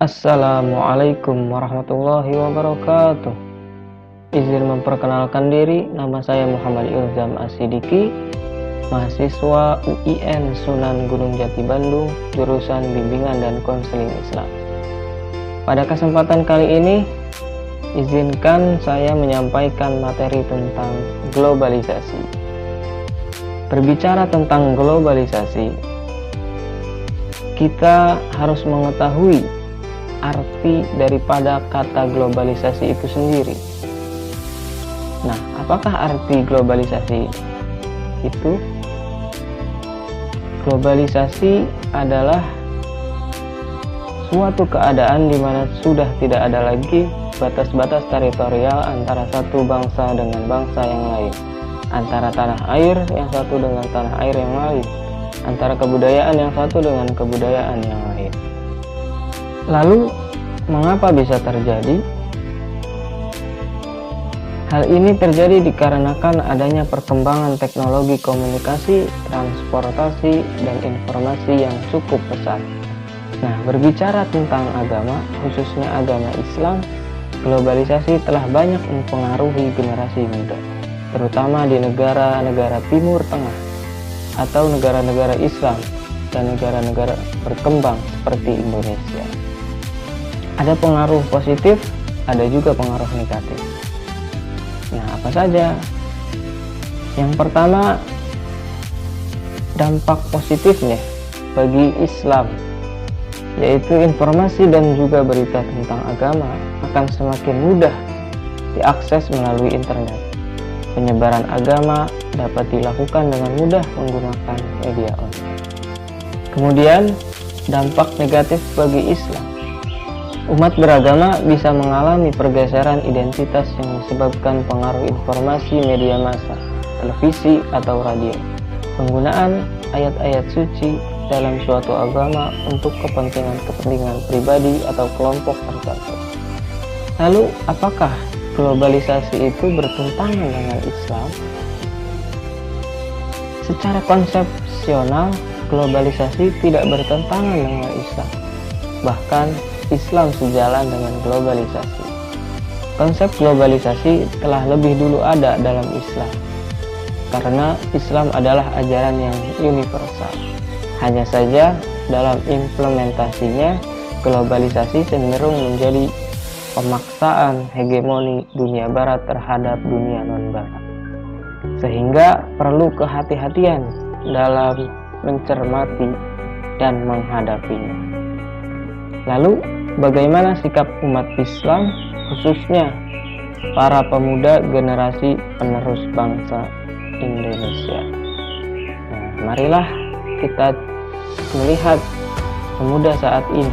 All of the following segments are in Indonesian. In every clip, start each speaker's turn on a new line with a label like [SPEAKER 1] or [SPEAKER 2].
[SPEAKER 1] Assalamualaikum warahmatullahi wabarakatuh. Izin memperkenalkan diri, nama saya Muhammad Ilzam Asidiki, mahasiswa UIN Sunan Gunung Jati Bandung, jurusan Bimbingan dan Konseling Islam. Pada kesempatan kali ini, izinkan saya menyampaikan materi tentang globalisasi. Berbicara tentang globalisasi, kita harus mengetahui arti daripada kata globalisasi itu sendiri. Nah, apakah arti globalisasi itu? Globalisasi adalah suatu keadaan di mana sudah tidak ada lagi batas-batas teritorial antara satu bangsa dengan bangsa yang lain, antara tanah air yang satu dengan tanah air yang lain, antara kebudayaan yang satu dengan kebudayaan yang lain. Lalu, mengapa bisa terjadi? Hal ini terjadi dikarenakan adanya perkembangan teknologi komunikasi, transportasi, dan informasi yang cukup pesat. Nah, berbicara tentang agama, khususnya agama Islam, globalisasi telah banyak mempengaruhi generasi muda, terutama di negara-negara Timur Tengah atau negara-negara Islam dan negara-negara berkembang seperti Indonesia. Ada pengaruh positif, ada juga pengaruh negatif. Nah, apa saja? Yang pertama, dampak positifnya bagi Islam, yaitu informasi dan juga berita tentang agama akan semakin mudah diakses melalui internet. Penyebaran agama dapat dilakukan dengan mudah menggunakan media online. Kemudian, dampak negatif bagi Islam. Umat beragama bisa mengalami pergeseran identitas yang disebabkan pengaruh informasi media massa, televisi atau radio, penggunaan ayat-ayat suci dalam suatu agama untuk kepentingan pribadi atau kelompok tertentu. Lalu, apakah globalisasi itu bertentangan dengan Islam? Secara konsepsional, globalisasi tidak bertentangan dengan Islam. Bahkan, Islam sejalan dengan globalisasi. Konsep globalisasi telah lebih dulu ada dalam Islam, karena Islam adalah ajaran yang universal. Hanya saja dalam implementasinya, globalisasi cenderung menjadi pemaksaan hegemoni dunia barat terhadap dunia non-barat. Sehingga perlu kehati-hatian dalam mencermati dan menghadapinya. Lalu, bagaimana sikap umat Islam, khususnya para pemuda generasi penerus bangsa Indonesia? Nah, marilah kita melihat pemuda saat ini.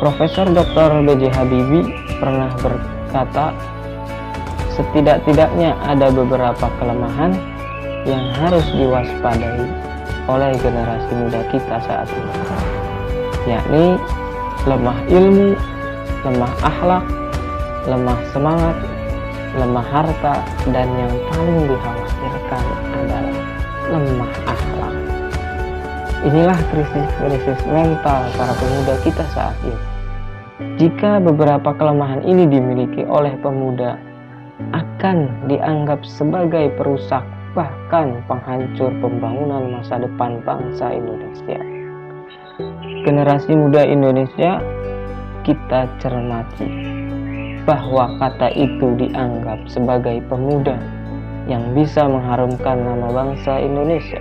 [SPEAKER 1] Profesor Dr. B.J. Habibie pernah berkata, setidak-tidaknya ada beberapa kelemahan yang harus diwaspadai oleh generasi muda kita saat ini, yakni lemah ilmu, lemah akhlak, lemah semangat, lemah harta, dan yang paling dikhawatirkan adalah lemah akhlak. Inilah krisis mental para pemuda kita saat ini. Jika beberapa kelemahan ini dimiliki oleh pemuda, akan dianggap sebagai perusak, bahkan penghancur pembangunan masa depan bangsa Indonesia. Generasi muda Indonesia, kita cermati bahwa kata itu dianggap sebagai pemuda yang bisa mengharumkan nama bangsa Indonesia.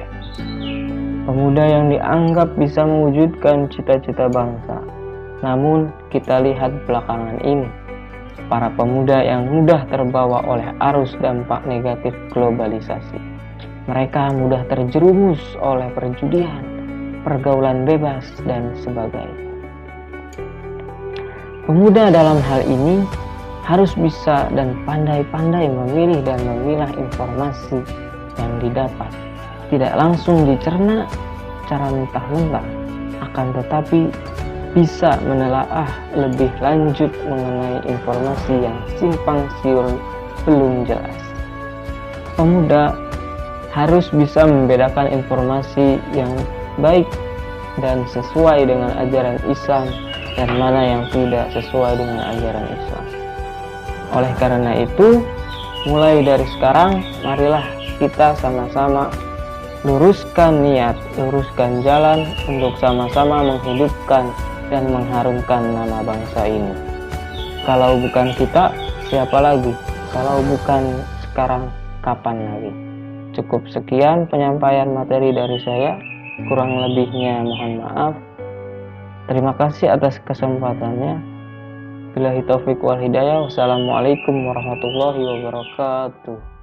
[SPEAKER 1] Pemuda yang dianggap bisa mewujudkan cita-cita bangsa. Namun kita lihat belakangan ini, para pemuda yang mudah terbawa oleh arus dampak negatif globalisasi. Mereka mudah terjerumus oleh perjudian, pergaulan bebas, dan sebagainya. Pemuda dalam hal ini harus bisa dan pandai-pandai memilih dan memilah informasi yang didapat. Tidak langsung dicerna secara mentah-mentah, akan tetapi bisa menelaah lebih lanjut mengenai informasi yang simpang siur belum jelas. Pemuda harus bisa membedakan informasi yang baik dan sesuai dengan ajaran Islam, dan mana yang tidak sesuai dengan ajaran Islam. Oleh karena itu, mulai dari sekarang, marilah kita sama-sama luruskan niat, luruskan jalan untuk sama-sama menghidupkan dan mengharumkan nama bangsa ini. Kalau bukan kita, siapa lagi? Kalau bukan sekarang, kapan lagi? Cukup sekian penyampaian materi dari saya. Kurang lebihnya mohon maaf. Terima kasih atas kesempatannya. Billahi taufik wal hidayah. Wassalamualaikum warahmatullahi wabarakatuh.